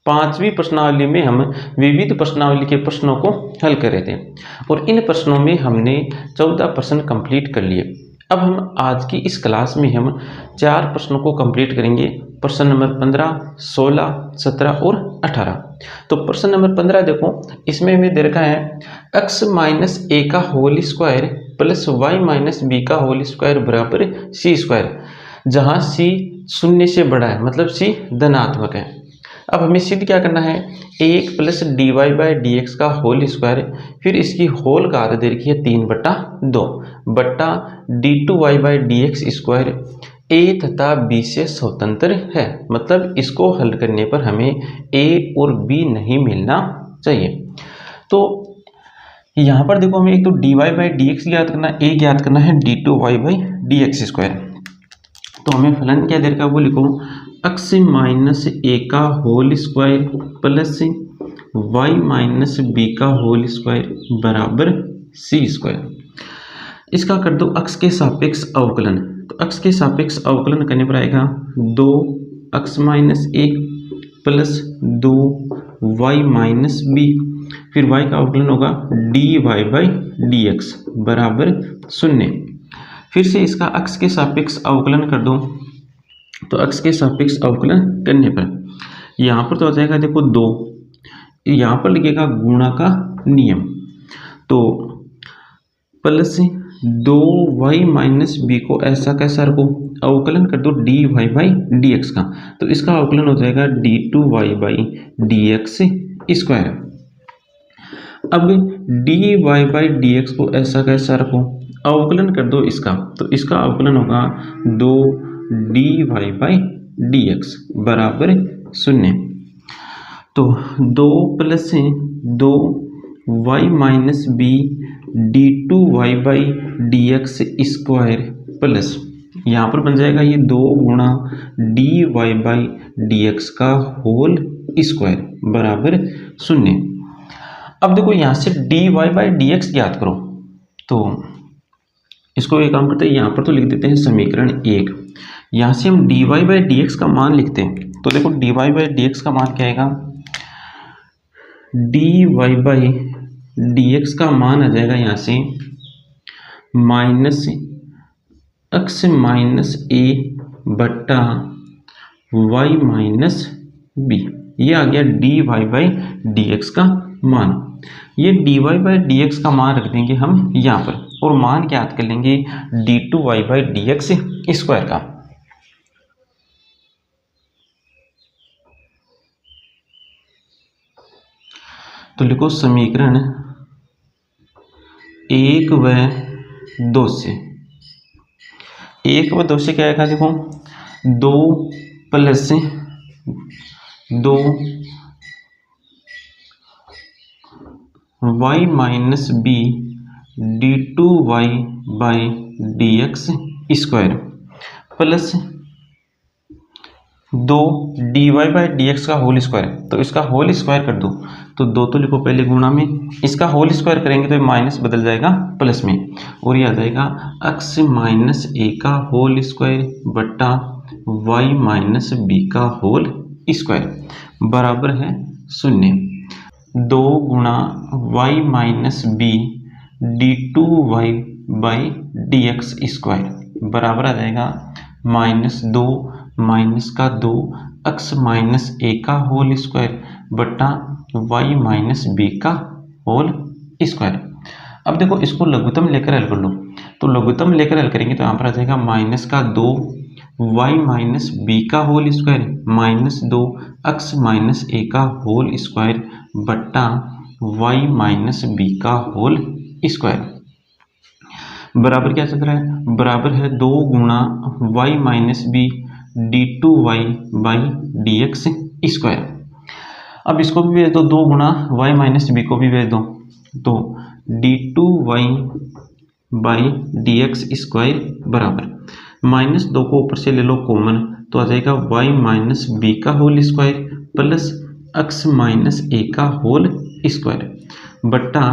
पांचवी प्रश्नावली में हम विविध प्रश्नावली के प्रश्नों को हल कर रहे थे और इन प्रश्नों में हमने 14 प्रश्न कंप्लीट कर लिए। अब हम आज की इस क्लास में हम 4 प्रश्नों को कंप्लीट करेंगे। प्रश्न नंबर 15, 16, 17 और 18। तो प्रश्न नंबर 15 देखो, इसमें हमें दे रखा है x माइनस ए का whole square plus y minus b का होल स्क्वायर बराबर सी स्क्वायर, जहाँ सी शून्य से बड़ा है, मतलब सी धनात्मक है। अब हमें सिद्ध क्या करना है, 1 plus d y by d x का होल स्क्वायर, फिर इसकी होल घात दे रखी है 3/2 बट्टा d two y by d x square a तथा बी से स्वतंत्र है। मतलब इसको हल करने पर हमें ए और बी नहीं मिलना चाहिए। तो यहाँ पर देखो, हमें एक तो d y by d x ज्ञात करना है, ए ज्ञात करना है d two y by d x square. तो हमें फलन क्या दे रखा है वो लिखो, x माइनस ए का whole square plus y minus b का होल स्क्वायर बराबर सी स्क्वायर। इसका कर दो x के सापेक्ष अवकलन। तो x के सापेक्ष अवकलन करने पर आएगा 2x माइनस ए प्लस 2y माइनस बी, फिर y का अवकलन होगा dy बाई डी एक्स बराबर 0। फिर से इसका x के सापेक्ष अवकलन कर दो। तो x के सापेक्ष अवकलन करने पर यहाँ पर तो आ जाएगा देखो 2, यहाँ पर लिखेगा गुणा का नियम, तो प्लस 2y माइनस बी को ऐसा कैसा रखो, अवकलन कर दो dy बाई डी एक्स का, तो इसका अवकलन हो जाएगा d two y by d x square. अब dy बाई डी एक्स को ऐसा कैसा रखो, अवकलन कर दो इसका, तो इसका अवकलन होगा 2 d y by d x बराबर 0। तो 2 plus 2 y minus b d two y by d x square plus यहाँ पर बन जाएगा ये 2 गुणा d y by d x का होल स्क्वायर बराबर 0। अब देखो यहाँ से d y by d x ज्ञात करो, तो इसको एक काम करते हैं, यहाँ पर तो लिख देते हैं समीकरण 1। यहाँ से हम d y by d x का मान लिखते हैं। तो देखो d y by d x का मान क्या आएगा, d y by d x का मान आ जाएगा यहाँ से माइनस एक्स माइनस ए बट्टा वाई माइनस बी, ये आ गया d y by d x का मान। ये d y by d x का मान रख देंगे हम यहाँ पर और मान ज्ञात कर लेंगे d two y by d x square का। तो लिखो समीकरण 1 व 2 से, 1 व 2 से क्या आएगा, देखो 2 plus 2 y minus b d two y by d x square plus 2 d y by d x का होल स्क्वायर। तो इसका होल स्क्वायर कर दो, तो 2 तो लिखो पहले गुणा में, इसका होल स्क्वायर करेंगे तो माइनस बदल जाएगा प्लस में, और ये आ जाएगा x माइनस ए का होल स्क्वायर बट्टा y माइनस बी का होल स्क्वायर बराबर है 0। 2 गुणा y minus b d two y by d x square बराबर आ जाएगा -2 माइनस का 2 x माइनस ए का होल स्क्वायर बट्टा y माइनस बी का होल स्क्वायर। अब देखो इसको लघुत्तम लेकर हल कर लो, तो लघुत्तम लेकर हल करेंगे तो यहाँ पर आ जाएगा माइनस का 2 y माइनस बी का whole square -2 x minus a का होल स्क्वायर बट्टा y माइनस बी का होल स्क्वायर बराबर क्या चल रहा है, बराबर है 2 गुणा y minus b d two y by d x square. अब इसको भी भेज दो, 2 गुणा y माइनस बी को भी भेज दो, तो d two y by d x square बराबर -2 को ऊपर से ले लो कॉमन, तो आ जाएगा y माइनस बी का whole square plus x minus a का होल स्क्वायर बट्टा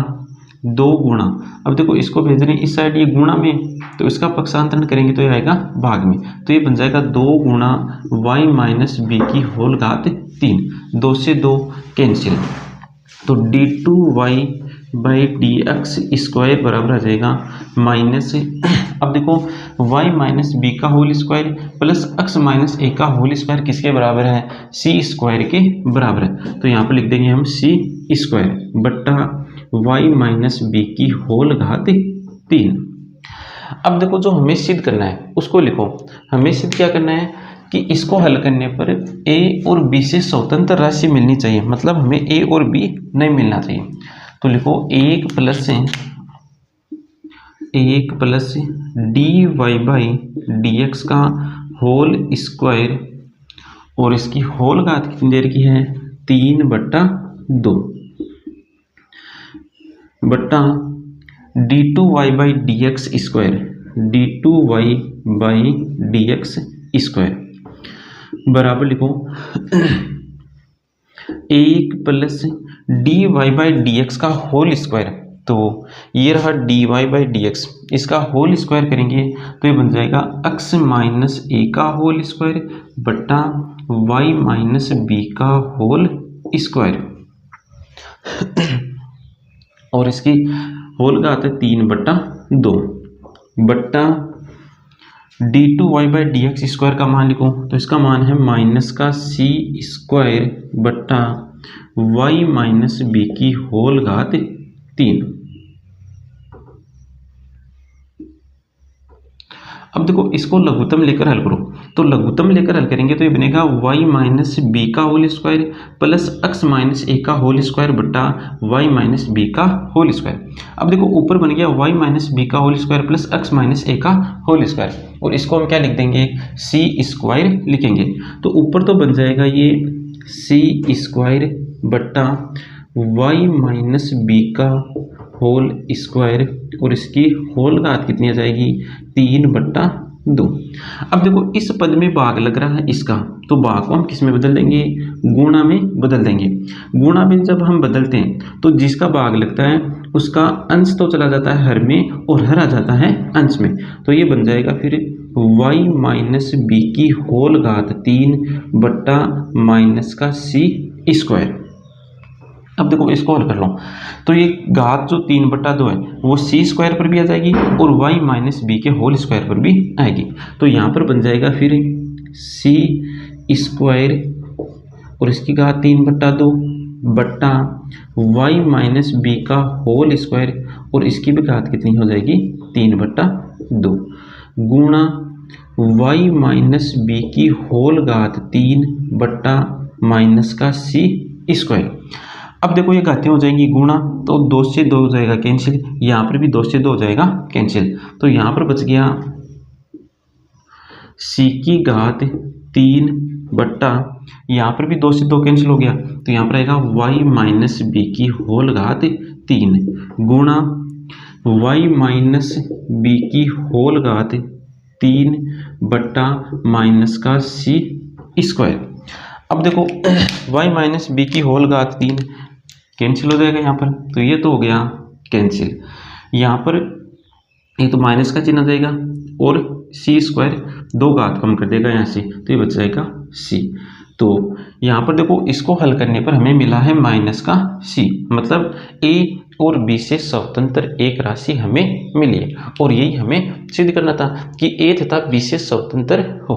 2 गुणा, अब देखो इसको भेज रहे हैं इस साइड ये गुणा में, तो इसका पक्षांतरण करेंगे तो ये आएगा भाग में, तो ये बन जाएगा 2 गुणा y माइनस बी की होल घात 3, 2 से 2 कैंसिल, तो d2y by d x square बराबर आ जाएगा माइनस, अब देखो y माइनस बी का whole square plus x minus a का होल स्क्वायर किसके बराबर है, c स्क्वायर के बराबर है, तो यहाँ पर लिख देंगे हम c स्क्वायर बट्टा y माइनस बी की होल घात 3। अब देखो जो हमें सिद्ध करना है उसको लिखो, हमें सिद्ध क्या करना है कि इसको हल करने पर a और b से स्वतंत्र राशि मिलनी चाहिए, मतलब हमें a और b नहीं मिलना चाहिए, तो लिखो 1 plus d y by d x का होल स्क्वायर और इसकी होल घात कितनी देर की है 3/2 बट्टा d2y by d x square, d2y by d x square बराबर लिखो 1 plus d y by d x का होल स्क्वायर, तो ये रहा d y by d x, इसका होल स्क्वायर करेंगे तो ये बन जाएगा x माइनस ए का होल स्क्वायर बट्टा y माइनस बी का होल स्क्वायर और इसकी होल घात है 3/2 बट्टा d2y by d x square का मान लिखो, तो इसका मान है माइनस का c स्क्वायर बट्टा y माइनस बी की होल घात 3। अब देखो इसको लघुत्तम लेकर हल करो, तो लघुत्तम लेकर हल करेंगे तो ये बनेगा y माइनस बी का whole square plus x minus a का होल स्क्वायर बट्टा y माइनस बी का होल स्क्वायर। अब देखो ऊपर बन गया y माइनस बी का whole square plus x minus a का होल स्क्वायर, और इसको हम क्या लिख देंगे c स्क्वायर लिखेंगे, तो ऊपर तो बन जाएगा ये c स्क्वायर बट्टा y माइनस बी का होल स्क्वायर और इसकी होल घात कितनी आ जाएगी 3/2। अब देखो इस पद में भाग लग रहा है इसका, तो भाग को हम किस में बदल देंगे, गुणा में बदल देंगे। गुणा में जब हम बदलते हैं तो जिसका भाग लगता है उसका अंश तो चला जाता है हर में और हर आ जाता है अंश में, तो ये बन जाएगा फिर y माइनस बी की होल घात 3 बट्टा माइनस का c स्क्वायर। अब देखो इसको हल कर लो, तो ये घात जो 3/2 है वो c स्क्वायर पर भी आ जाएगी और y माइनस बी के होल स्क्वायर पर भी आएगी, तो यहाँ पर बन जाएगा फिर c स्क्वायर और इसकी घात 3/2 बट्टा y माइनस बी का होल स्क्वायर और इसकी भी घात कितनी हो जाएगी 3/2 गुणा y माइनस बी की होल घात 3 बट्टा माइनस का c स्क्वायर। अब देखो ये घातें हो जाएंगी गुणा, तो 2 से 2 हो जाएगा कैंसिल, यहाँ पर भी 2 से 2 हो जाएगा कैंसिल, तो यहाँ पर बच गया c की घात 3 बट्टा, यहाँ पर भी 2 से 2 कैंसिल हो गया, तो यहाँ पर आएगा y माइनस बी की होल घात 3 गुणा y माइनस बी की होल घात 3 बट्टा माइनस का c स्क्वायर। अब देखो y माइनस बी की होल घात 3 कैंसिल हो जाएगा यहाँ पर, तो ये तो हो गया कैंसिल, यहाँ पर ये तो माइनस का चिन्ह आ जाएगा और c स्क्वायर 2 घात कम कर देगा यहाँ से, तो ये बच जाएगा c। तो यहाँ पर देखो इसको हल करने पर हमें मिला है माइनस का c, मतलब a और b से स्वतंत्र एक राशि हमें मिली है और यही हमें सिद्ध करना था कि a तथा b से स्वतंत्र हो।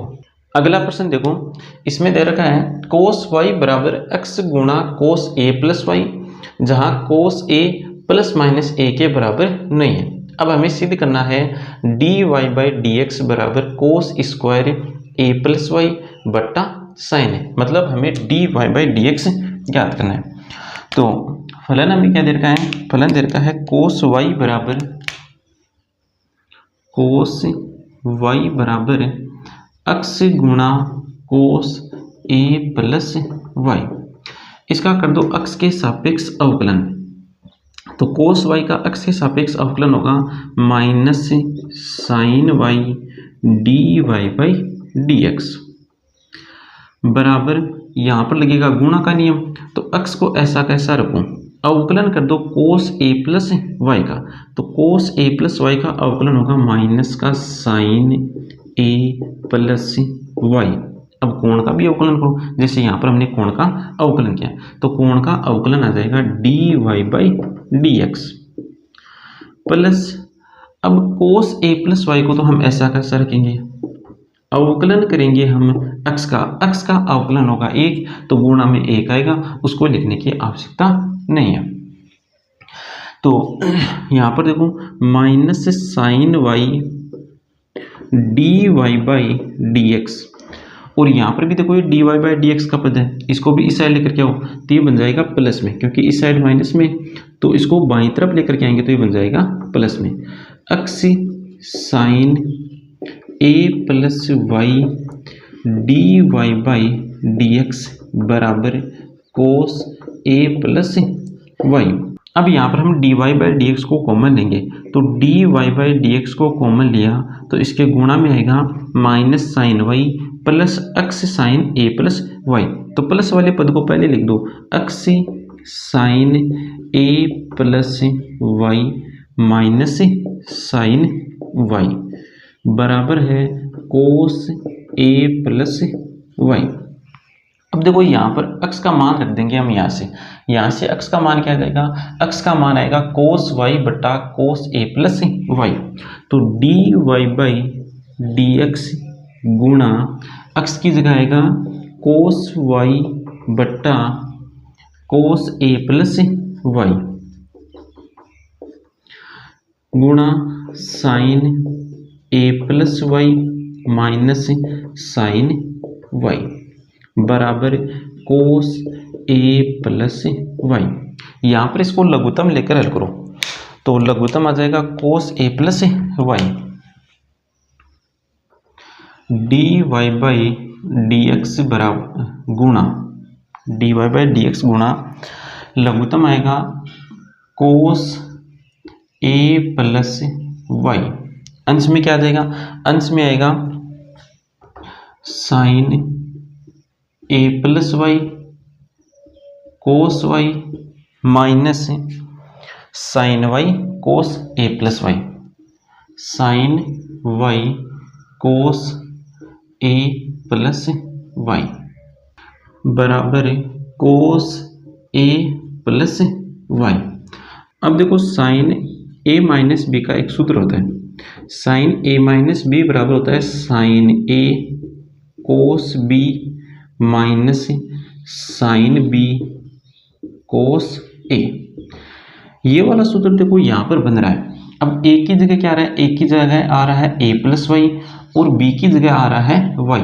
अगला प्रश्न देखो, इसमें दे रखा है कोस y बराबर x गुणा कोस a प्लस वाई, जहाँ कोस a प्लस माइनस a के बराबर नहीं है। अब हमें सिद्ध करना है d y by d x बराबर cos square a plus y बट्टा साइन है, मतलब हमें d y by d x ज्ञात करना है। तो फलन हमें क्या दे रखा है, फलन दे रखा है कोस y बराबर x गुणा कोस a प्लस वाई, इसका कर दो x के सापेक्ष अवकलन, तो कोस y का x के सापेक्ष अवकलन होगा minus sine y d y by d x बराबर, यहाँ पर लगेगा गुणा का नियम, तो x को ऐसा कैसा रखूं, अवकलन कर दो कोस ए प्लस वाई का, तो कोस ए प्लस वाई का अवकलन होगा माइनस का साइन ए प्लस वाई। अब कोण का भी अवकलन करो, जैसे यहाँ पर हमने कोण का अवकलन किया, तो कोण का अवकलन आ जाएगा d y by d x plus, अब कोस ए प्लस वाई को तो हम ऐसा कैसा रखेंगे, अवकलन करेंगे हम x का अवकलन होगा 1, तो गुणा में 1 आएगा, उसको लिखने की आवश्यकता नहीं है। तो यहाँ पर देखो minus sine y d y by d x, और यहाँ पर भी देखो ये d y by d x का पद है, इसको भी इस साइड लेकर के आओ तो ये बन जाएगा प्लस में, क्योंकि इस साइड माइनस में, तो इसको बाईं तरफ लेकर के आएंगे तो ये बन जाएगा प्लस में। x sine a plus y d y by d x बराबर कोस ए प्लस वाई। अब यहाँ पर हम d y by d x को कॉमन लेंगे, तो d y by d x को कॉमन लिया तो इसके गुणा में आएगा minus sine y plus x sine a plus y, तो प्लस वाले पद को पहले लिख दो, x sine a plus y minus sine y बराबर है कोस ए प्लस वाई। अब देखो यहाँ पर x का मान रख देंगे हम, यहाँ से x का मान क्या आ जाएगा, x का मान आएगा कोस y बटा कोस ए प्लस वाई, तो d y by d x गुणा x की जगह आएगा कोस y बटा कोस ए प्लस वाई गुणा sine a plus y minus sine y बराबर कोस ए प्लस वाई। यहाँ पर इसको लघुत्तम लेकर हल करो, तो लघुत्तम आ जाएगा cos a plus y d y by d x बराबर गुणा d y by d x गुणा लघुत्तम आएगा कोस ए प्लस वाई, अंश में क्या आ जाएगा, अंश में आएगा sign a plus Y cos y minus sine Y cos a plus Y, sign Y cos a plus Y बराबर कोस ए प्लस वाई। अब देखो साइन ए माइनस बी का एक सूत्र होता है, साइन ए माइनस बी बराबर होता है sine a cos b minus sine b cos a. ये वाला सूत्र देखो यहाँ पर बन रहा है। अब ए की जगह क्या आ रहा है, ए की जगह आ रहा है ए प्लस वाई और बी की जगह आ रहा है वाई।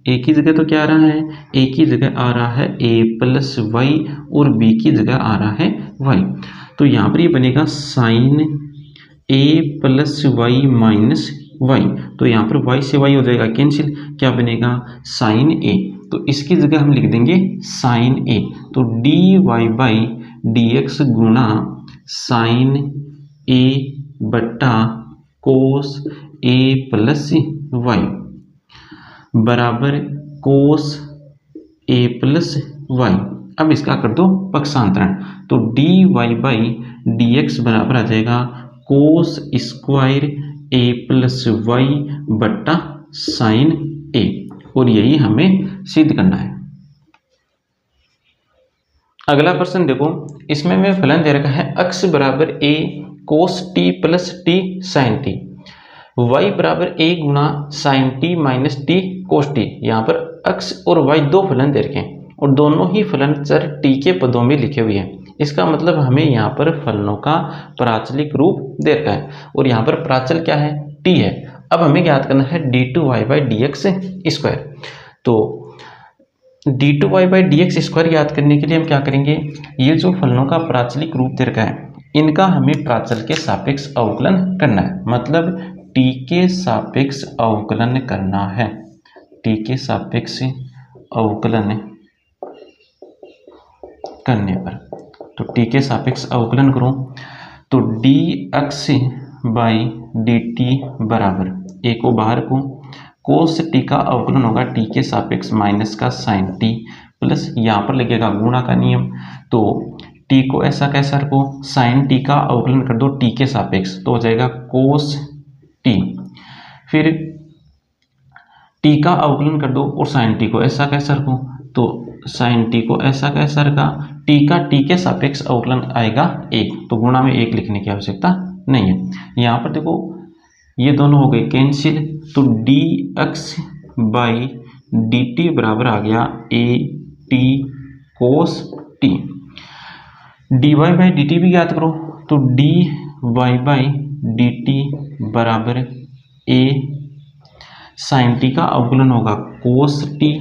ए की जगह तो क्या आ रहा है, ए की जगह आ रहा है ए प्लस वाई और बी की जगह आ रहा है वाई, तो यहाँ पर ये बनेगा sign a plus y minus Y, तो यहाँ पर वाई से वाई हो जाएगा कैंसिल, क्या बनेगा साइन ए, तो इसकी जगह हम लिख देंगे साइन ए, तो d y by d x गुणा साइन ए बट्टा कोस ए प्लस वाई बराबर कोस ए प्लस वाई। अब इसका कर दो पक्षांतरण, तो d y by d x बराबर आ जाएगा cos square a plus y बट्टा साइन ए, और यही हमें सिद्ध करना है। अगला प्रश्न देखो, इसमें मैं फलन दे रखा है x बराबर a cos t plus t sine t, y बराबर a गुणा sine t minus t cos t. यहाँ पर x और y दो फलन दे रखे हैं और दोनों ही फलन चर t के पदों में लिखे हुए हैं। इसका मतलब हमें यहाँ पर फलनों का प्राचलिक रूप दे रखा है और यहाँ पर प्राचल क्या है, t है। अब हमें ज्ञात करना है d two y by d x square, तो d two y by d x square याद करने के लिए हम क्या करेंगे, ये जो फलनों का प्राचलिक रूप दे रखा है इनका हमें प्राचल के सापेक्ष अवकलन करना है, मतलब t के सापेक्ष अवकलन करना है, t के सापेक्ष अवकलन करने पर, तो t के सापेक्ष अवकलन करो तो d x by d t बराबर a को बाहर को कोस टी का अवकलन होगा t के सापेक्ष माइनस का साइन टी प्लस यहाँ पर लगेगा गुणा का नियम, तो टी को ऐसा कैसा रखो, साइन टी का अवकलन कर दो टी के सापेक्ष, तो हो जाएगा कोस टी। फिर टी का अवकलन कर दो और साइन टी को ऐसा कैसा रखो, तो साइन टी को ऐसा कैसा रखा, टी का टी के सापेक्ष अवकलन आएगा 1, तो गुणा में 1 लिखने की आवश्यकता नहीं है। यहाँ पर देखो ये दोनों हो गए कैंसिल, तो d x by d t बराबर आ गया a t cos t. D y by d t भी याद करो, तो d y by d t बराबर ए साइन टी का अवकलन होगा कोस टी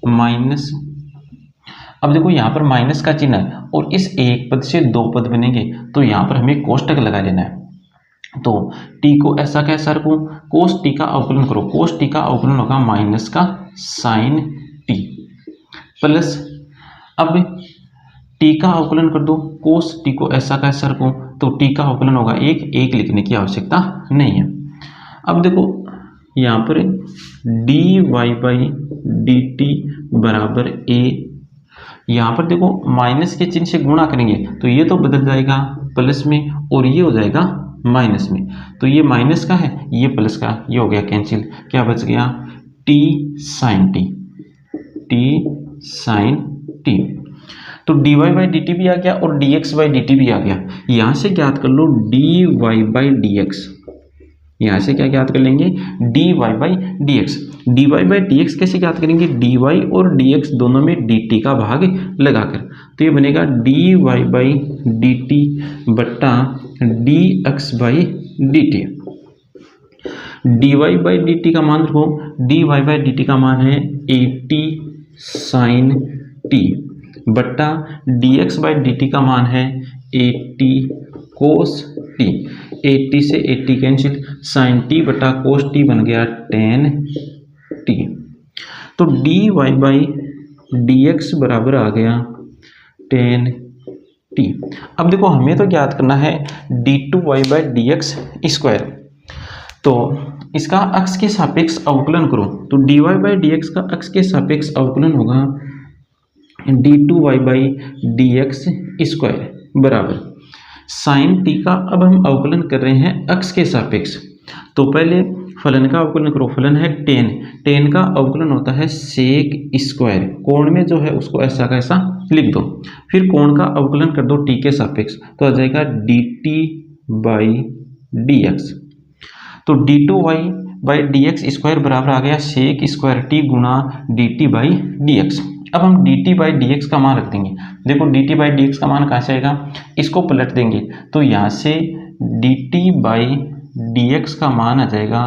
माइनस, अब देखो यहाँ पर माइनस का चिन्ह है और इस एक पद से दो पद बनेंगे, तो यहाँ पर हमें कोष्टक लगा लेना है। तो t को ऐसा कैसा रखूँ, कोस टी का अवकलन करो, कोस टी का अवकलन होगा माइनस का साइन टी प्लस, अब t का अवकलन कर दो, कोस टी को ऐसा कैसा रखूँ, तो t का अवकलन होगा 1 लिखने की आवश्यकता नहीं है। अब देखो यहाँ पर d y by d t बराबर ए, यहाँ पर देखो माइनस के चिन्ह से गुणा करेंगे तो ये तो बदल जाएगा प्लस में और ये हो जाएगा माइनस में, तो ये माइनस का है ये प्लस का, ये हो गया कैंसिल, क्या बच गया t sine t, t sine t. तो d y by d t भी आ गया और d x by d t भी आ गया। यहाँ से ज्ञात कर लो d y by d x, यहाँ से क्या ज्ञात कर लेंगे d y by d x. D y by d x कैसे ज्ञात करेंगे, डी वाई और डी एक्स दोनों में डी टी का भाग लगाकर, तो ये बनेगा d y by d t बट्टा d x by d t. D y by d t का मान रखो, d y by d t का मान है 80 साइन टी बट्टा d x by d t का मान है 80 कोस टी। 80 से 80 कैंसिल, साइन टी बटा कोस टी बन गया 10 टी। तो d y by d x बराबर आ गया 10 टी। अब देखो हमें तो ज्ञात करना है d two y by d x square, तो इसका अक्ष के सापेक्ष अवकलन करो, तो d y by d x का अक्ष के सापेक्ष अवकलन होगा d two y by d x square बराबर साइन टी का, अब हम अवकलन कर रहे हैं अक्ष के सापेक्ष, तो पहले फलन का अवकलन करो, फलन है 10 का अवकलन होता है सेक स्क्वायर, कोण में जो है उसको ऐसा का ऐसा लिख दो, फिर कोण का अवकलन कर दो टी के सापेक्ष, तो आ जाएगा d t by d x. तो d two y by d x square बराबर आ गया सेक स्क्वायर टी गुणा d t by d x. अब हम d t by d x का मान रख देंगे, देखो d t by d x का मान कहाँ से आएगा, इसको पलट देंगे तो यहाँ से D t by d x का मान आ जाएगा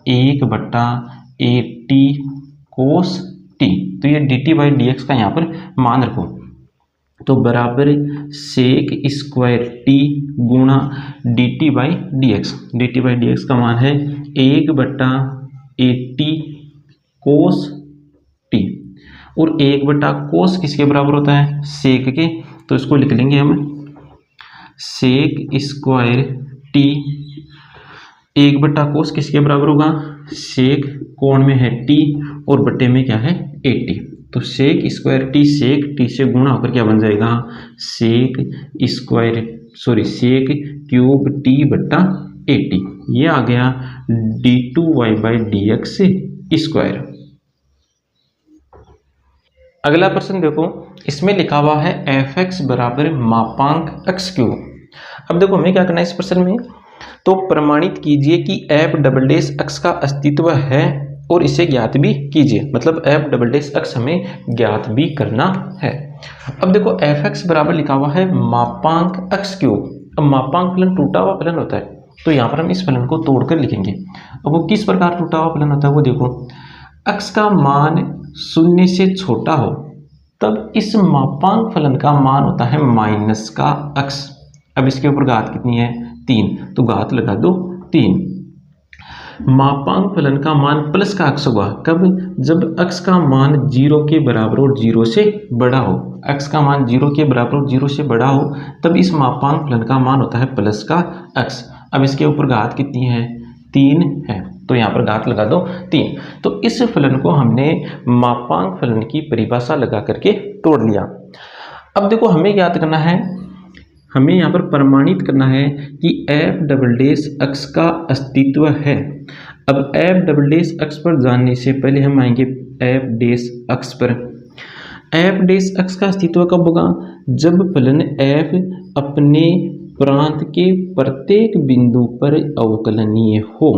1 बट्टा ए टी कोस टी, तो ये D t by d x का यहाँ पर मान रखो, तो बराबर सेक स्क्वायर टी गुणा d t by d x. D t by d x का मान है 1 बट्टा ए टी कोस टी, और 1 बटा कोस किसके बराबर होता है सेक के, तो इसको लिख लेंगे हम सेक स्क्वायर टी, 1 बटा कोस किसके बराबर होगा सेक, कोण में है टी और बट्टे में क्या है 80, तो सेक स्क्वायर टी सेक टी से गुणा होकर क्या बन जाएगा सेक क्यूब टी बट्टा 80, ये आ गया d two y by d x square. अगला प्रश्न देखो, इसमें लिखा हुआ है एफ एक्स बराबर मापांक एक्स क्यूब। अब देखो हमें क्या करना है इस प्रश्न में, तो प्रमाणित कीजिए कि एफ डबल डैश एक्स का अस्तित्व है और इसे ज्ञात भी कीजिए, मतलब एफ डबल डैश एक्स हमें ज्ञात भी करना है। अब देखो एफ एक्स बराबर लिखा हुआ है मापांक एक्स क्यूब। अब मापांक फलन टूटा हुआ फलन होता है, तो यहाँ पर हम इस फलन को तोड़कर लिखेंगे। अब वो किस प्रकार टूटा हुआ फलन होता है वो देखो, एक्स का मान 0 से छोटा हो तब इस मापांक फलन का मान होता है माइनस का एक्स। अब इसके ऊपर घात कितनी है 3, तो घात लगा दो 3। मापांक फलन का मान प्लस का एक्स होगा कब, जब एक्स का मान 0 के बराबर और 0 से बड़ा हो। एक्स का मान 0 के बराबर और 0 से बड़ा हो तब इस मापांक फलन का मान होता है प्लस का एक्स। अब इसके ऊपर घात कितनी है 3 है, तो यहाँ पर घात लगा दो 3। तो इस फलन को हमने मापांक फलन की परिभाषा लगा करके तोड़ लिया। अब देखो हमें ज्ञात करना है हमें यहाँ पर प्रमाणित करना है कि एफ डबल डैश अक्ष का अस्तित्व है। अब एफ डबल डैश अक्ष पर जाने से पहले हम आएंगे एफ डैश अक्ष पर। एफ डैश अक्ष का अस्तित्व कब होगा? जब फलन एफ अपने प्रांत के प्रत्येक बिंदु पर अवकलनीय हो।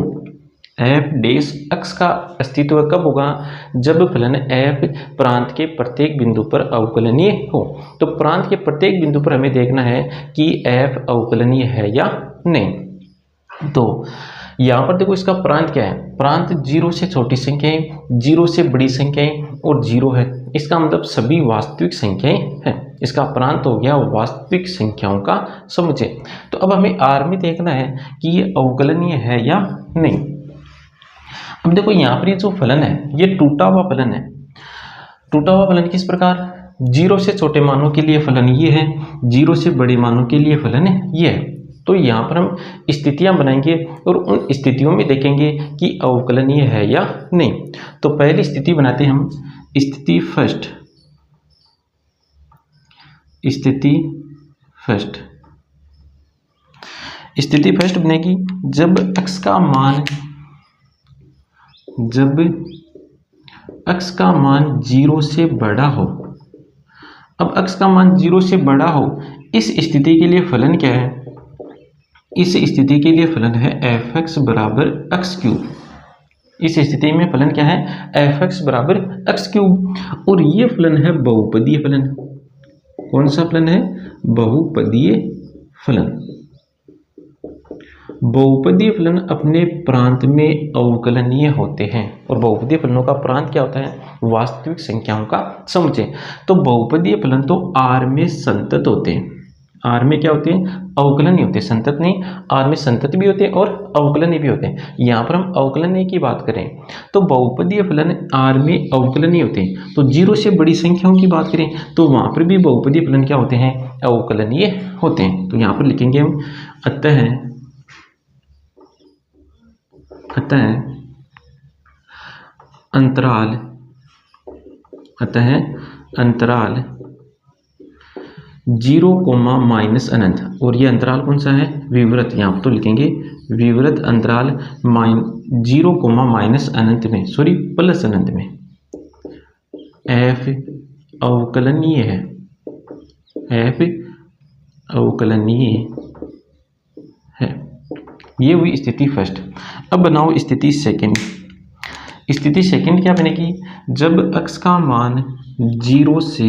एफ डैश अक्ष का अस्तित्व कब होगा? जब फलन एफ प्रांत के प्रत्येक बिंदु पर अवकलनीय हो। तो प्रांत के प्रत्येक बिंदु पर हमें देखना है कि एफ अवकलनीय है या नहीं। तो यहाँ पर देखो इसका प्रांत क्या है? प्रांत 0 से छोटी संख्याएं, 0 से बड़ी संख्याएं और 0 है। इसका मतलब सभी वास्तविक संख्याएं हैं। इसका प्रांत हो गया वास्तविक संख्याओं का समुच्चय। तो अब हमें आर में देखना है कि ये अवकलनीय है या नहीं। अब देखो यहाँ पर ये जो फलन है ये टूटा हुआ फलन है। टूटा हुआ फलन किस प्रकार? 0 से छोटे मानों के लिए फलन ये है, 0 से बड़े मानों के लिए फलन ये है। तो यहाँ पर हम स्थितियां बनाएंगे और उन स्थितियों में देखेंगे कि अवकलनीय है या नहीं। तो पहली स्थिति बनाते हैं हम, स्थिति फर्स्ट। स्थिति फर्स्ट बनेगी जब अक्ष का मान 0 से बड़ा हो। अब अक्ष का मान 0 से बड़ा हो, इस स्थिति के लिए फलन क्या है? इस स्थिति के लिए फलन है एफ एक्स बराबर एक्स क्यूब। इस स्थिति में फलन क्या है? एफ एक्स बराबर एक्स क्यूब। और ये फलन है बहुपदीय फलन। कौन सा फलन है? बहुपदीय फलन। बहुपदीय फलन अपने प्रांत में अवकलनीय होते हैं। और बहुपदीय फलनों का प्रांत क्या होता है? वास्तविक संख्याओं का समुच्चय। तो बहुपदीय फलन तो आर में संतत होते हैं। आर में क्या होते हैं? अवकलनीय होते हैं, संतत नहीं। आर में संतत भी होते हैं और अवकलनीय भी होते हैं। यहाँ पर हम अवकलनीय की बात करें तो बहुपदीय फलन आर में अवकलनीय होते हैं। तो 0 से बड़ी संख्याओं की बात करें तो वहाँ पर भी बहुपदीय फलन क्या होते हैं? अवकलनीय होते हैं। तो यहाँ पर लिखेंगे हम अतः अंतराल 0, -अनंत। और ये अंतराल कौन सा है? विवृत। यहाँ पर तो लिखेंगे विवृत अंतराल 0, -अनंत में, सॉरी प्लस अनंत में एफ अवकलनीय है। एफ अवकलनीय है। ये हुई स्थिति फर्स्ट। अब बनाओ स्थिति सेकंड। स्थिति सेकंड क्या बनेगी? जब अक्ष का मान 0 से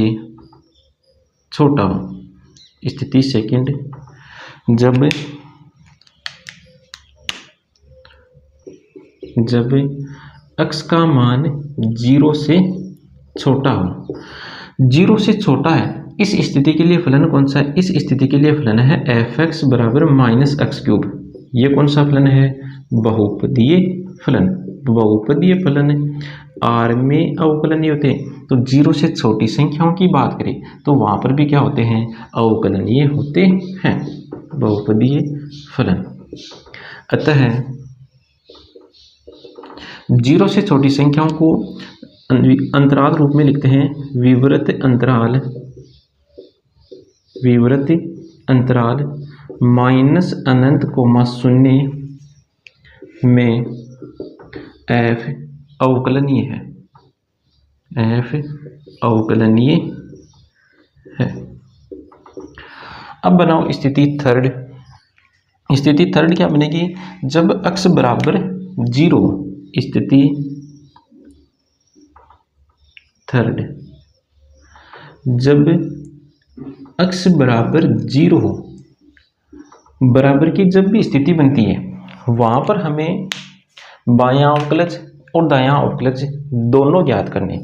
छोटा हो। स्थिति सेकंड जब अक्ष का मान 0 से छोटा हो। 0 से छोटा है, इस स्थिति के लिए फलन कौन सा है? इस स्थिति के लिए फलन है एफ एक्स बराबर -एक्स क्यूब। ये कौन सा फलन है? बहुपदीय फलन। बहुपदीय फलन आर में अवकलनीय होते हैं। तो 0 से छोटी संख्याओं की बात करें तो वहां पर भी क्या होते हैं? अवकलनीय होते हैं। बहुपदीय फलन। अतः 0 से छोटी संख्याओं को अंतराल रूप में लिखते हैं विवृत अंतराल -अनंत, 0 में एफ अवकलनीय है। एफ अवकलनीय है। अब बनाओ स्थिति थर्ड। स्थिति थर्ड क्या बनेगी? जब अक्ष बराबर 0। स्थिति थर्ड जब अक्ष बराबर 0 हो। बराबर की जब भी स्थिति बनती है वहां पर हमें बायां अवकलज और दायां अवकलज दोनों ज्ञात करने।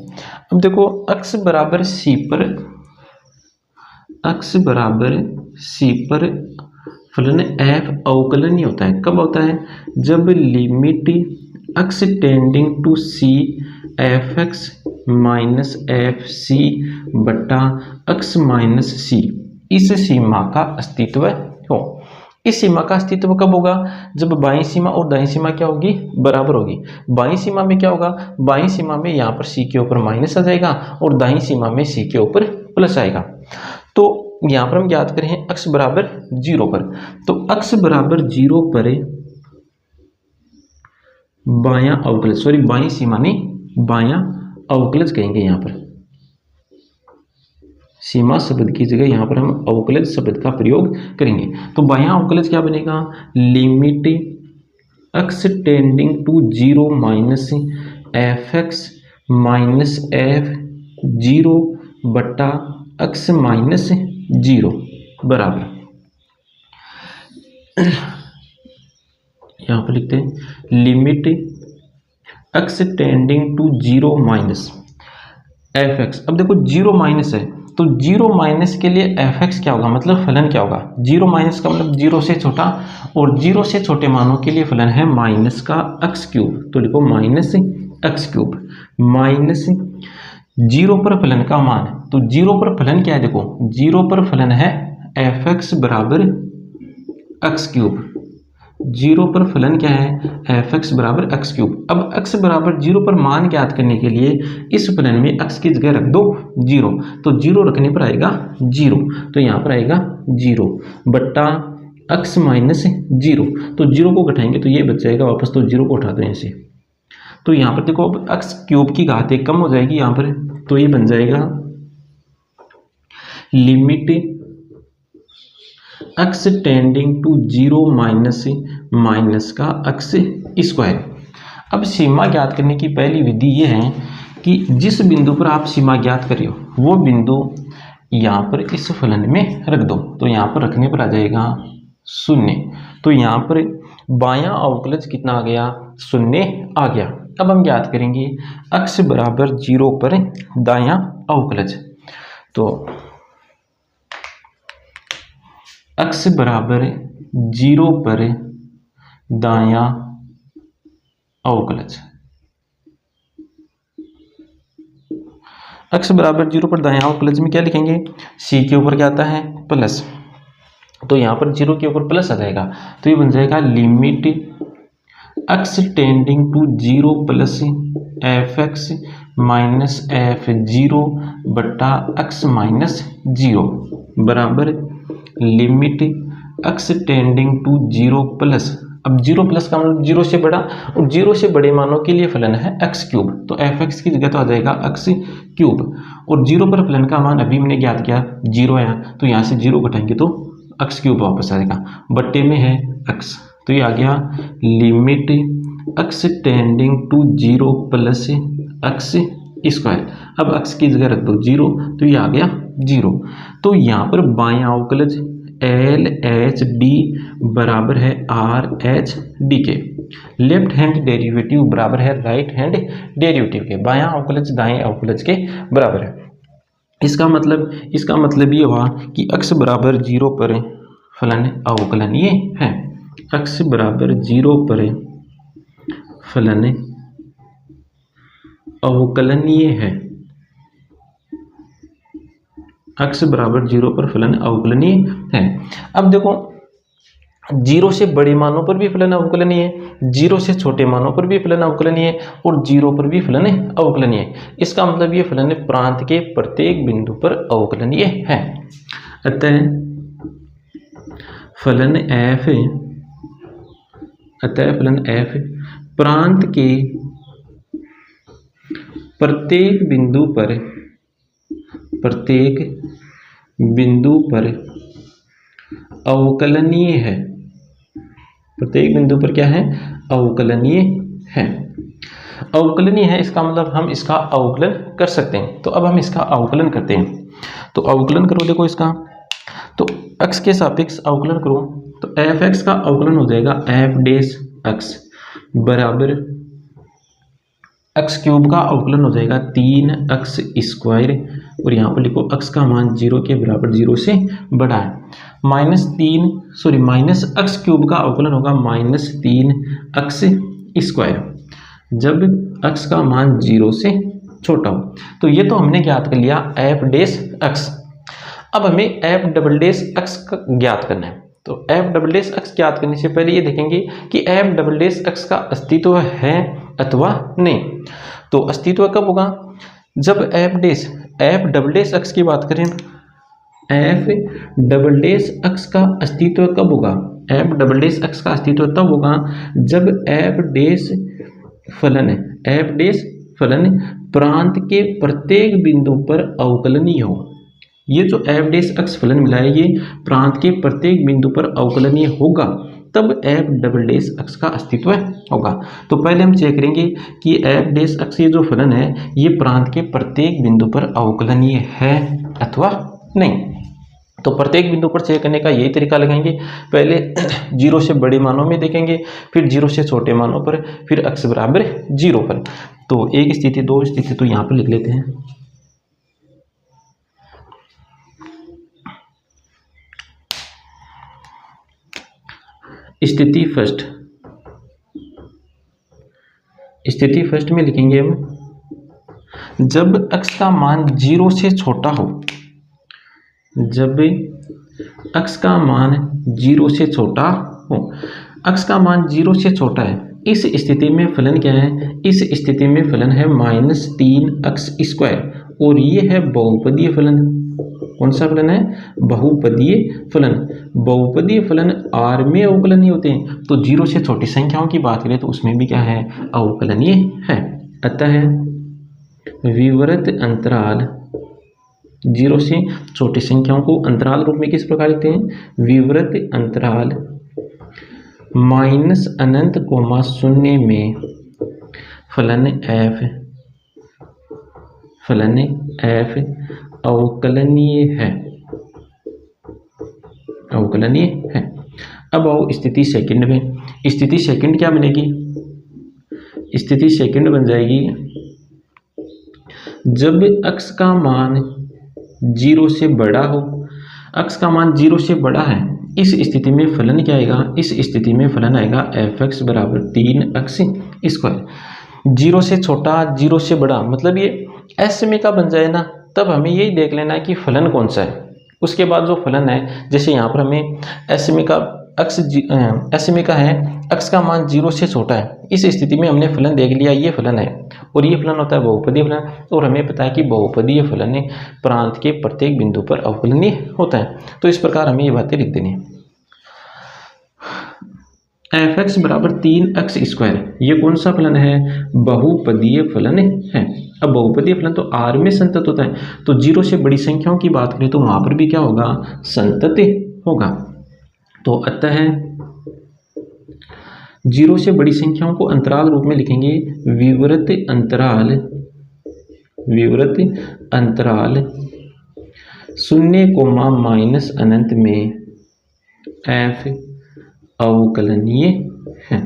अब देखो अक्ष बराबर सी पर फलन एफ अवकलनीय होता है। कब होता है? जब limit x tending to c f x minus f c बटा अक्ष माइनस सी, इस सीमा का अस्तित्व हो। इस सीमा का अस्तित्व कब होगा? जब बाईं सीमा और दाईं सीमा क्या होगी? बराबर होगी। बाईं सीमा में क्या होगा? बाईं सीमा में यहाँ पर सी के ऊपर माइनस आ जाएगा और दाईं सीमा में सी के ऊपर प्लस आएगा। तो यहाँ पर हम ज्ञात करें अक्ष बराबर 0 पर, तो अक्ष बराबर 0 पर बायां अवकलज, सॉरी बाईं सीमा नहीं, बायां अवकलज कहेंगे। यहाँ पर सीमा शब्द की जगह यहाँ पर हम अवकलज शब्द का प्रयोग करेंगे। तो बायां अवकलज क्या बनेगा, limit x tending to 0 minus f x minus f 0 बट्टा एक्स माइनस 0 बराबर, यहाँ पर लिखते हैं limit x tending to 0 minus f x. अब देखो 0 माइनस है, तो 0 माइनस के लिए एफ एक्स क्या होगा, मतलब फलन क्या होगा, 0 माइनस का मतलब 0 से छोटा, और 0 से छोटे मानों के लिए फलन है माइनस का एक्स क्यूब। तो लिखो माइनस एक्स क्यूब, माइनस 0 पर फलन का मान, तो 0 पर फलन क्या है, देखो 0 पर फलन है एफ एक्स बराबर एक्स क्यूब, 0 पर फलन क्या है, एफ एक्स बराबर एक्स क्यूब। अब एक्स बराबर 0 पर मान ज्ञात करने के लिए इस फलन में एक्स की जगह रख दो 0, तो 0 रखने पर आएगा 0, तो यहाँ पर आएगा 0 बट्टा एक्स माइनस 0, तो 0 को घटाएंगे तो ये बच जाएगा वापस, तो 0 को उठा दें ऐसे, तो यहाँ पर देखो अब एक्स क्यूब की घात एक कम हो जाएगी यहाँ पर, तो ये बन जाएगा limit x tending to 0 minus का एक्स स्क्वायर। अब सीमा ज्ञात करने की पहली विधि ये है कि जिस बिंदु पर आप सीमा ज्ञात कर रहे हो वो बिंदु यहाँ पर इस फलन में रख दो, तो यहाँ पर रखने पर आ जाएगा 0, तो यहाँ पर बायां अवकलज कितना आ गया, 0 आ गया। अब हम ज्ञात करेंगे एक्स बराबर 0 पर दायां अवकलज, तो एक्स बराबर 0 पर दायां अवकलज, एक्स बराबर 0 पर दायां अवकलज में क्या लिखेंगे, सी के ऊपर क्या आता है प्लस, तो यहाँ पर 0 के ऊपर प्लस आ जाएगा, तो ये बन जाएगा limit x tending to 0 plus f x minus f 0 बट्टा एक्स माइनस 0 बराबर limit x tending to 0 plus, अब 0 प्लस का मतलब 0 से बड़ा, और 0 से बड़े मानों के लिए फलन है एक्स क्यूब, तो एफ एक्स की जगह तो आ जाएगा एक्स क्यूब, और 0 पर फलन का मान अभी मैंने ज्ञात किया 0 आया, तो यहाँ से 0 घटाएंगे तो एक्स क्यूब वापस आ जाएगा, बट्टे में है एक्स, तो ये आ गया limit x tending to 0 plus x square. अब एक्स की जगह रख दो 0, तो ये आ गया 0, तो यहाँ पर बायां अवकलज एल एच डी बराबर है आर एच डी के, लेफ्ट हैंड डेरिवेटिव बराबर है राइट हैंड डेरिवेटिव के, बायां अवकलज दाएं अवकलज के बराबर है। इसका मतलब ये हुआ कि x बराबर 0 पर फलन अवकलनीय है, x बराबर 0 पर फलन अवकलनीय है, x बराबर 0 पर फलन अवकलनीय है। अब देखो 0 से बड़े मानों पर भी फलन अवकलनीय है, 0 से छोटे मानों पर भी फलन अवकलनीय है, और 0 पर भी फलन अवकलनीय है। इसका मतलब ये फलन प्रांत के प्रत्येक बिंदु पर अवकलनीय है। अतः फलन f प्रांत के प्रत्येक बिंदु पर अवकलनीय है, प्रत्येक बिंदु पर क्या है अवकलनीय है। अवकलनीय है इसका मतलब हम इसका अवकलन कर सकते हैं, तो अब हम इसका अवकलन करते हैं। तो अवकलन करो, देखो इसका तो x के सापेक्ष अवकलन करो, तो एफ एक्स का अवकलन हो जाएगा एफ डेश एक्स बराबर एक्स क्यूब का अवकलन हो जाएगा 3x स्क्वायर, और यहाँ पर लिखो x का मान 0 के बराबर 0 से बड़ा है, माइनस एक्स क्यूब का अवकलन होगा -3x स्क्वायर जब x का मान 0 से छोटा हो। तो ये तो हमने ज्ञात कर लिया एफ डेश एक्स। अब हमें एफ डबल डेश एक्स ज्ञात करना है, तो एफ डबल डेश एक्स ज्ञात करने से पहले ये देखेंगे कि एफ डबल डेश एक्स का अस्तित्व है अथवा नहीं। तो अस्तित्व कब होगा, जब एफ डबल डेश एक्स की बात करें एफ डबल डैश एक्स का अस्तित्व कब होगा? एफ डबल डैश एक्स का अस्तित्व तब होगा जब एफ डैश फलन प्रांत के प्रत्येक बिंदु पर अवकलनीय हो। ये जो एफ डैश एक्स फलन मिला है ये प्रांत के प्रत्येक बिंदु पर अवकलनीय होगा, तब एफ डबल डैश एक्स का अस्तित्व होगा। तो पहले हम चेक करेंगे कि एफ डैश एक्स ये जो फलन है ये प्रांत के प्रत्येक बिंदु पर अवकलनीय है अथवा नहीं। तो प्रत्येक बिंदु पर चेक करने का यही तरीका लगाएंगे। पहले 0 से बड़े मानों में देखेंगे, फिर 0 से छोटे मानों पर, फिर x बराबर 0 पर। तो एक स्थिति, दो स्थिति तो यहाँ पर लिख लेते हैं। स्थिति फर्स्ट में लिखेंगे हम, जब x का मान 0 से छोटा हो, जब x का मान 0 से छोटा हो, x का मान 0 से छोटा है, इस स्थिति में फलन क्या है? इस स्थिति में फलन है -3x², और ये है बहुपदीय फलन। कौन सा फलन है? बहुपदीय फलन। बहुपदीय फलन R में अवकलनीय होते हैं, तो 0 से छोटी संख्याओं की बात करें तो उसमें भी क्या है? अवकलनीय है। अतः विवृत अंतराल 0 से छोटी संख्याओं को अंतराल रूप में किस प्रकार लिखते हैं? विवृत अंतराल -∞0 में फलन f अवकलनीय है। अब आओ स्थिति सेकंड में। स्थिति सेकंड क्या बनेगी? स्थिति सेकंड बन जाएगी, जब x का मान 0 से बड़ा हो, x का मान 0 से बड़ा है, इस स्थिति में फलन क्या आएगा? इस स्थिति में फलन आएगा fx बराबर 3x²। 0 से छोटा, 0 से बड़ा, मतलब ये एस में का बन जाए ना, तब हमें यही देख लेना है कि फलन कौन सा है। उसके बाद जो फलन है, जैसे यहाँ पर हमें एस में का है, x का मान 0 से छोटा है, इस स्थिति में हमने फलन देख लिया, ये फलन है, और ये फलन होता है बहुपदीय फलन, और हमें पता है कि बहुपदीय फलन प्रांत के प्रत्येक बिंदु पर अवकलनीय होता है। तो इस प्रकार हमें ये बातें लिख देनी है। fx बराबर 3x², ये कौन सा फलन है? बहुपदीय फलन है। अब बहुपदीय फलन तो R में संतत होता है, तो 0 से बड़ी संख्याओं की बात करें तो वहां पर भी क्या होगा? संतत होगा। तो अतः 0 से बड़ी संख्याओं को अंतराल रूप में लिखेंगे, विवृत अंतराल 0, -∞ में f अवकलनीय है।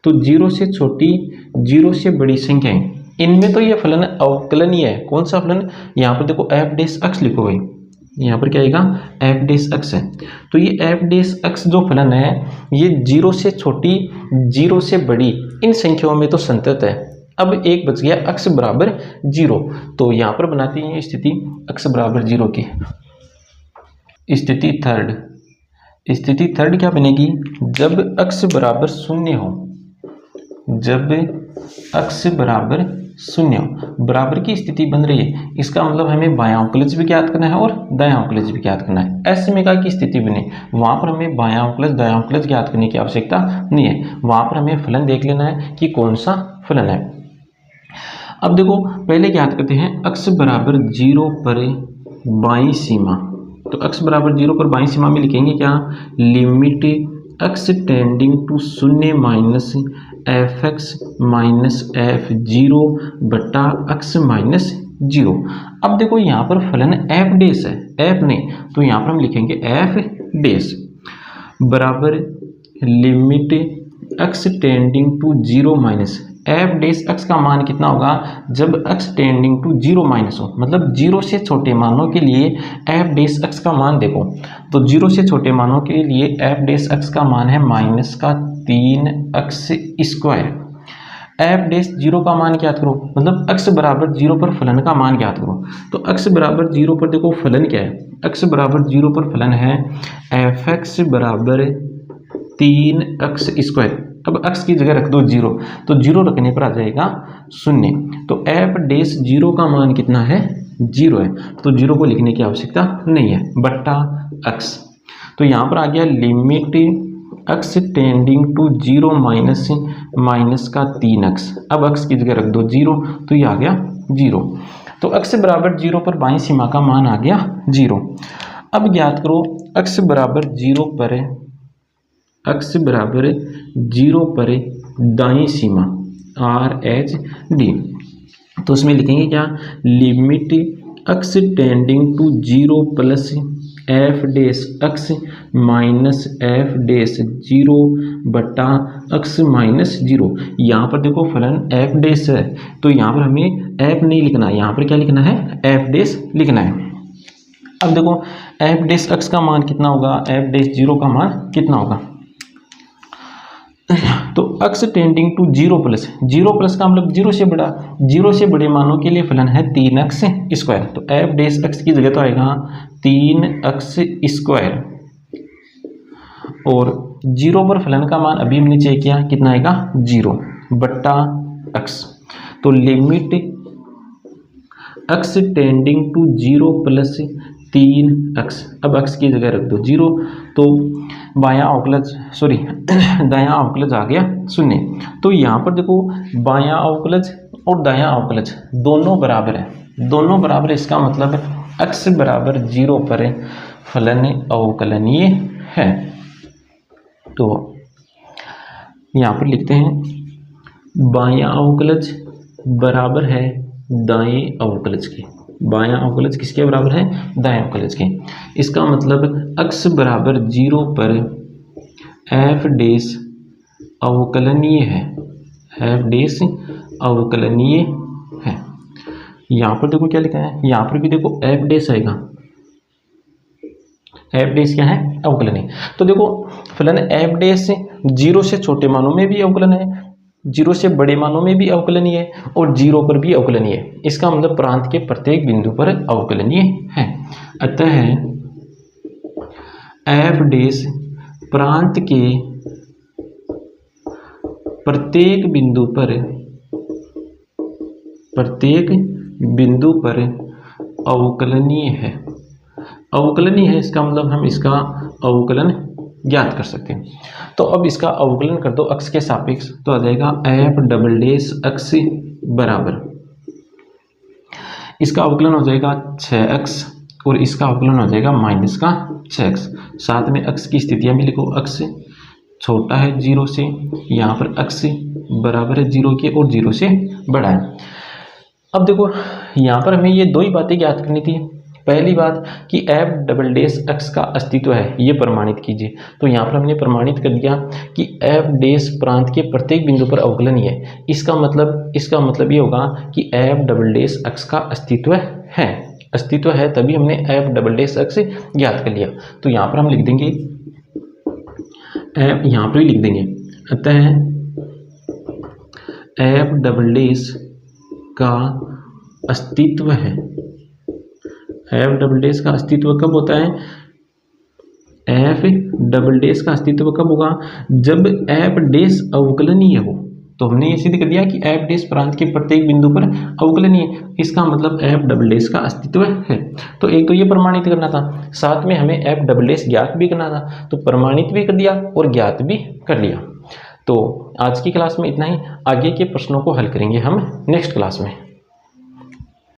तो 0 से छोटी, 0 से बड़ी संख्याएं, इनमें तो ये फलन अवकलनीय है। कौन सा फलन? यहाँ पर देखो f डैश x लिखो भाई, यहाँ पर क्या आएगा? f डैश x है। तो ये f डैश x जो फलन है ये 0 से छोटी, 0 से बड़ी, इन संख्याओं में तो संतत है। अब एक बच गया x बराबर 0, तो यहाँ पर बनाते हैं स्थिति x बराबर 0 की। स्थिति थर्ड क्या बनेगी? जब x बराबर 0 हो, जब x बराबर 0 बराबर की स्थिति बन रही है, इसका मतलब हमें बायां अवकलज भी ज्ञात करना है और दायां अवकलज भी ज्ञात करना है। एस में की स्थिति बने, वहां पर हमें बायां अवकलज दायां अवकलज ज्ञात करने की आवश्यकता नहीं है, वहां पर हमें फलन देख लेना है कि कौन सा फलन है। अब देखो पहले ज्ञात करते हैं x बराबर 0 पर बाईं सीमा। तो x बराबर 0 पर बाईं सीमा में लिखेंगे क्या? Limit x tending to 0 minus fx minus f0 बटा x माइनस 0। अब देखो यहाँ पर फलन f डैश है, f नहीं, तो यहाँ पर हम लिखेंगे f डैश बराबर limit x tending to 0 minus f dash x का मान कितना होगा? जब x टेंडिंग टू 0 माइनस हो, मतलब 0 से छोटे मानों के लिए f डैश x का मान देखो, तो 0 से छोटे मानों के लिए f डैश x का मान है -3x²। f डैश 0 का मान ज्ञात करो, मतलब x बराबर 0 पर फलन का मान ज्ञात करो। तो x बराबर 0 पर देखो फलन क्या है? x बराबर 0 पर फलन है fx बराबर 3x²। अब x की जगह रख दो 0, तो 0 रखने पर आ जाएगा 0। तो f डैश 0 का मान कितना है? जीरो है, तो जीरो को लिखने की आवश्यकता नहीं है, बट्टा x। तो यहाँ पर आ गया limit x tending to zero minus का 3x। अब x की जगह रख दो जीरो, तो ये आ गया जीरो। तो x बराबर जीरो पर बाईं सीमा का मान आ गया जीरो। अब ज्ञात करो x बराबर जीरो पर दाईं सीमा RHD। तो उसमें लिखेंगे क्या, limit x tending to zero plus f dash x minus f dash zero बटा x माइनस जीरो। यहाँ पर देखो फलन f डेस है, तो यहाँ पर हमें f नहीं लिखना है, यहाँ पर क्या लिखना है, f डेस लिखना है। अब देखो f डेस x का मान कितना होगा, f डेस जीरो का मान कितना होगा, तो x tending to zero plus का मतलब जीरो से बड़ा, जीरो से बड़े मानों के लिए फलन है 3x स्क्वायर। तो f डेस x की जगह तो आएगा 3x स्क्वायर, और जीरो पर फलन का मान अभी हमने चेक किया कितना आएगा, जीरो बट्टा x। तो limit x tending to zero plus 3x। अब x की जगह रख दो जीरो, तो दायां अवकलज आ गया शून्य। तो यहाँ पर देखो बायां अवकलज और दायां अवकलज दोनों बराबर है, इसका मतलब x बराबर जीरो पर फलन अवकलनीय है। तो यहाँ पर लिखते हैं बायां अवकलज बराबर है दाएं अवकलज के। बायां अवकलज किसके बराबर है, दाएं अवकलज के। इसका मतलब x बराबर जीरो पर f डेस अवकलनीय है, यहाँ पर देखो क्या लिखा है, यहाँ पर भी देखो f डेस आएगा, f डेस क्या है, अवकलनीय। तो देखो फलन f डेस जीरो से छोटे मानों में भी अवकलन है, जीरो से बड़े मानों में भी अवकलनीय है, और जीरो पर भी अवकलनीय है। इसका मतलब प्रांत के प्रत्येक बिंदु पर अवकलनीय है। अतः f डेस प्रांत के प्रत्येक बिंदु पर अवकलनीय है। इसका मतलब हम इसका अवकलन ज्ञात कर सकते हैं। तो अब इसका अवकलन कर दो x के सापेक्ष, तो आ जाएगा f डबल डेस x बराबर, इसका अवकलन हो जाएगा 6x और इसका अवकलन हो जाएगा माइनस का 6x। साथ में x की स्थितियां भी लिखो, x छोटा है जीरो से, यहाँ पर x बराबर है जीरो के और जीरो से बड़ा है। अब देखो यहाँ पर हमें ये दो ही बातें ज्ञात करनी थी। पहली बात कि f डबल डेस x का अस्तित्व है, ये प्रमाणित कीजिए। तो यहाँ पर हमने प्रमाणित कर दिया कि f डेस प्रांत के प्रत्येक बिंदु पर अवकलनीय है। इसका मतलब ये होगा कि f डबल डेस x का अस्तित्व है, तभी हमने f डबल डेस x ज्ञात कर लिया। तो यहाँ पर हम लिख देंगे f, यहाँ पर भी लिख देंगे, अतः f डबल डेस का अस्तित्व है। f डबल डेस का अस्तित्व कब होता है, f डबल डेस का अस्तित्व कब होगा, जब f डेस अवकलनीय हो। तो हमने ये सिद्ध कर दिया कि f डेस प्रांत के प्रत्येक बिंदु पर अवकलनीय, इसका मतलब f डबल डेस का अस्तित्व है। तो एक तो ये प्रमाणित करना था, साथ में हमें f डबल डेस ज्ञात भी करना था। तो प्रमाणित भी कर दिया और ज्ञात भी कर लिया। तो आज की क्लास में इतना ही, आगे के प्रश्नों को हल करेंगे हम नेक्स्ट क्लास में।